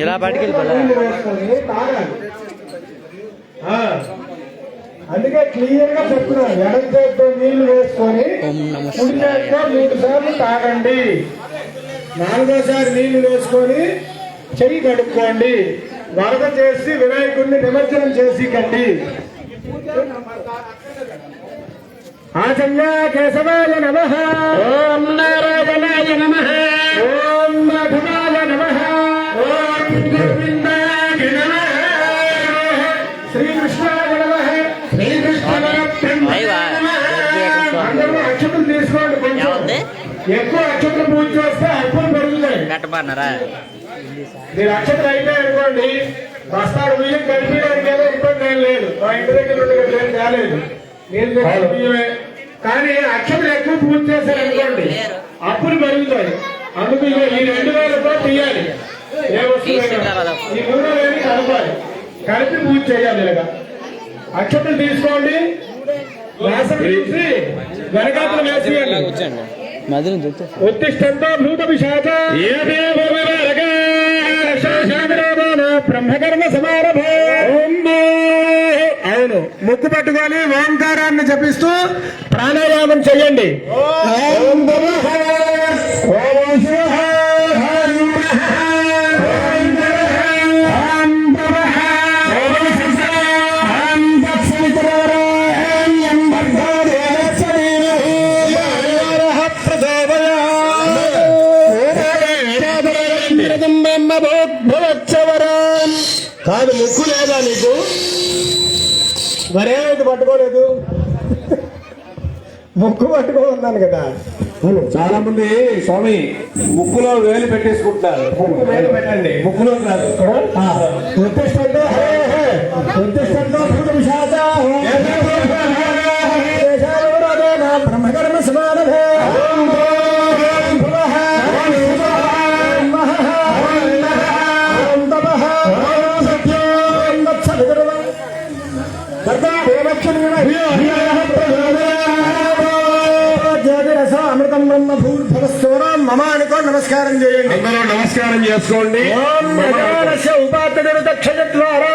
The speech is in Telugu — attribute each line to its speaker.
Speaker 1: ఇలా పట్టుకెళ్ళి
Speaker 2: అందుకే క్లియర్ గా చెప్తున్నాను. ఎడం చేతితో నీళ్లు వేసుకొని కుడి చేతితో 3 సార్లు తాగండి. 4వ నీళ్లు వేసుకొని చెయ్యి కడుక్కోండి. వరద చేసి వినాయకుడిని నిమజ్జనం చేసి కండి. ఆచమ్య కేశవాయ నమః. ఓం నారాయణాయ నమః. ఓం మాధవాయ నమః. ఓం గోవిందాయ నమః. శ్రీకృష్ణాయ నమః. అందరూ అక్షతలు తీసుకోండి. కొంచెం ఎక్కువ అక్షతలు పూజ చేస్తే అప్పులు పెరుగుతాయి. మీరు అక్షతలు అయిపోయి అనుకోండి, బస్తాడు బియ్యం కలిపేయడానికి ఏదో ఇబ్బంది ఏం లేదు. మా ఇంటి దగ్గర ఏం కాలేదు, నేను బియ్యమే. కానీ అక్షతలు ఎక్కువ పూజ చేశారు అనుకోండి, అప్పులు పెరుగుతాయి. అందుకు ఈ 2000తో తీయాలి. ఏ వస్తువు ఈ 3000 కలపాలి, కలిపి పూజ చేయాలి. ఇలాగా అక్షతలు తీసుకోండి, వ్యాసం తీసి వెనకాతలు వేసేయండి. ఉత్తిష్టంతో భూత విశాఖ బ్రహ్మకర్మ సమారభ. అవును, ముక్కు పట్టుకొని ఓంకారాన్ని జపిస్తూ ప్రాణాయామం చెయ్యండి. ఓం కాదు, ముక్కు లేదా నీకు? మరేమిటి పట్టుకోలేదు? ముక్కు పట్టుకోమన్నాను కదా.
Speaker 3: చాలా మంది స్వామి ముక్కులో వేలు పెట్టేసుకుంటున్నారు. ముక్కు వేలు పెట్టండి, ముక్కులో కాదు.
Speaker 2: బ్రహ్మకర్మ సమానభే. అమృతం బ్రహ్మ భూర్భవస్వరం మమ అనుకో నమస్కారం చేయండి.
Speaker 3: అందరూ నమస్కారం చేసుకోండి.
Speaker 2: ఓం ఉపాధ్యుడు దక్ష ద్వారా